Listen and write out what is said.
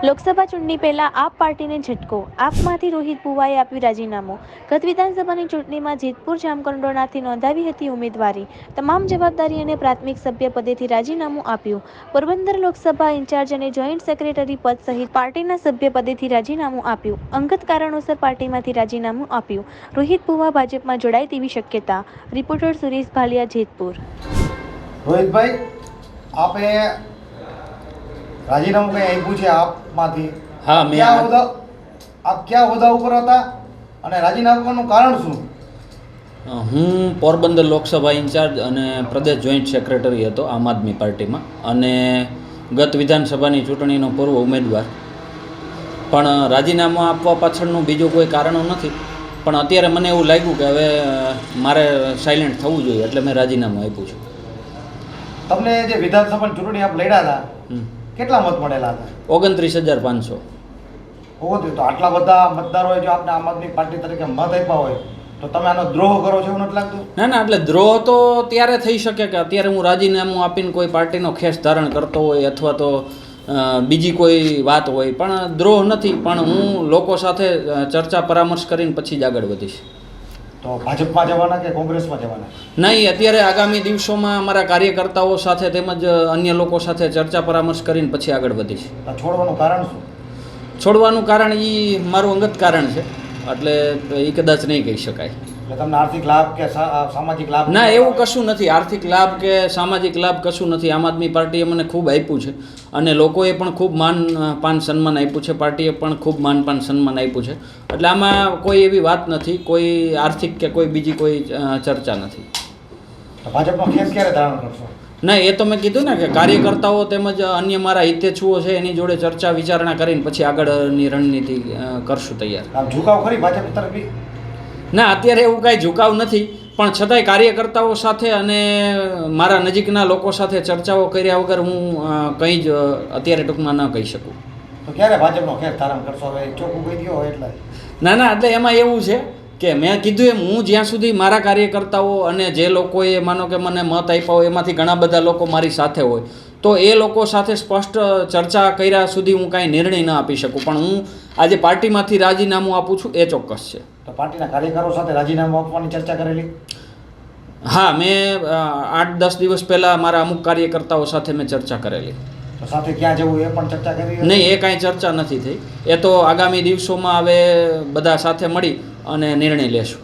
લોકસભા ચૂંટણી પહેલા આપ પાર્ટીને ઝટકો. આપમાંથી રોહિત બુવાએ આપ્યું રાજીનામું. ગત વિધાનસભાની ચૂંટણીમાં જેતપુર જામકંડોરણાથી નોંધાવી હતી ઉમેદવારી. તમામ જવાબદારી અને પ્રાથમિક સભ્ય પદેથી રાજીનામું આપ્યું. પોરબંદર લોકસભા ઇન્ચાર્જ અને જોઈન્ટ સેક્રેટરી પદ સહિત પાર્ટીના સભ્ય પદેથી રાજીનામું આપ્યું. અંગત કારણોસર પાર્ટીમાંથી રાજીનામું આપ્યું. રોહિત બુવા ભાજપમાં જોડાય તેવી શક્યતા. રિપોર્ટર સુરેશ ભાલિયા, જેતપુર. રોહિતભાઈ, આપે રાજીનામું કંઈ આપ્યું છે આપમાંથી? હા, મેં ક્યાં હોદ્દા ઉપર હતા અને રાજીનામાનું કારણ શું? હું પોરબંદર લોકસભા ઇન્ચાર્જ અને પ્રદેશ જોઈન્ટ સેક્રેટરી હતો આમ આદમી પાર્ટીમાં, અને ગત વિધાનસભાની ચૂંટણીનો પૂર્વ ઉમેદવાર. પણ રાજીનામું આપવા પાછળનું બીજું કોઈ કારણ નથી, પણ અત્યારે મને એવું લાગ્યું કે હવે મારે સાયલેન્ટ થવું જોઈએ, એટલે મેં રાજીનામું આપ્યું છે. તમને જે વિધાનસભાની ચૂંટણી આપ લડ્યા હતા, કેટલા મત મળેલા હતા? 29,500. તો આટલા બધા મતદારોએ જો આપને આમ આદમી પાર્ટી તરીકે મત આપ્યા હોય તો તમે આનો દ્રોહ કરો છો એવું નથી લાગતું? ના, એટલે દ્રોહ તો ત્યારે થઈ શકે કે અત્યારે હું રાજીનામું આપીને કોઈ પાર્ટીનો ખેસ ધારણ કરતો હોય અથવા તો બીજી કોઈ વાત હોય, પણ દ્રોહ નથી. પણ હું લોકો સાથે ચર્ચા પરામર્શ કરીને પછી જ આગળ વધીશ. તો ભાજપમાં જવાના કે કોંગ્રેસમાં જવાના? નહીં, અત્યારે આગામી દિવસોમાં અમારા કાર્યકર્તાઓ સાથે તેમજ અન્ય લોકો સાથે ચર્ચા પરામર્શ કરીને પછી આગળ વધીશ. છોડવાનું કારણ શું? છોડવાનું કારણ એ મારું અંગત કારણ છે, એટલે એ કદાચ નહીં કહી શકાય. એટલે તમને આર્થિક લાભ કે સામાજિક લાભ? ના, એવું કશું નથી. આર્થિક લાભ કે સામાજિક લાભ કશું નથી. આમ આદમી પાર્ટીએ મને ખૂબ આપ્યું છે અને લોકોએ પણ ખૂબ માન સન્માન આપ્યું છે, પાર્ટીએ પણ ખૂબ માન સન્માન આપ્યું છે. એટલે આમાં કોઈ એવી વાત નથી, કોઈ આર્થિક કે કોઈ બીજી કોઈ ચર્ચા નથી. ભાજપનો ખેસ ક્યારે ધારણ કરશો? ના, એ તો મેં કીધું ને કે કાર્યકર્તાઓ તેમજ અન્ય મારા હિતેચ્છુઓ છે એની જોડે ચર્ચા વિચારણા કરીને પછી આગળની રણનીતિ કરશું તૈયાર. આમ ઝુકાવ ખરી ભાજપ તરફી? ના, અત્યારે એવું કાંઈ ઝુકાવ નથી, પણ છતાંય કાર્યકર્તાઓ સાથે અને મારા નજીકના લોકો સાથે ચર્ચાઓ કર્યા વગર હું કંઈ જ અત્યારે ટૂંકમાં ન કહી શકું. તો ક્યારે ભાજપનો ખેસ ધારણ કરશો? હવે ચોખ્ખું કહી દો એટલે. ના, એટલે એમાં એવું છે કે મેં કીધું એમ, હું જ્યાં સુધી મારા કાર્યકર્તાઓ અને જે લોકોએ માનો કે મને મત આપ્યા હોય એમાંથી ઘણા બધા લોકો મારી સાથે હોય, તો એ લોકો સાથે સ્પષ્ટ ચર્ચા કર્યા સુધી હું કાંઈ નિર્ણય ન આપી શકું. પણ હું આજે પાર્ટીમાંથી રાજીનામું આપું છું એ ચોક્કસ છે. તો પાર્ટીના કાર્યકરો સાથે રાજીનામું આપવાની ચર્ચા કરેલી? હા, મેં 8-10 દિવસ પહેલાં મારા અમુક કાર્યકર્તાઓ સાથે મેં ચર્ચા કરેલી. તો સાથે ક્યાં જવું એ પણ ચર્ચા કરી? નહીં, એ કાંઈ ચર્ચા નથી થઈ. એ તો આગામી દિવસોમાં હવે બધા સાથે મળી અને નિર્ણય લેશું.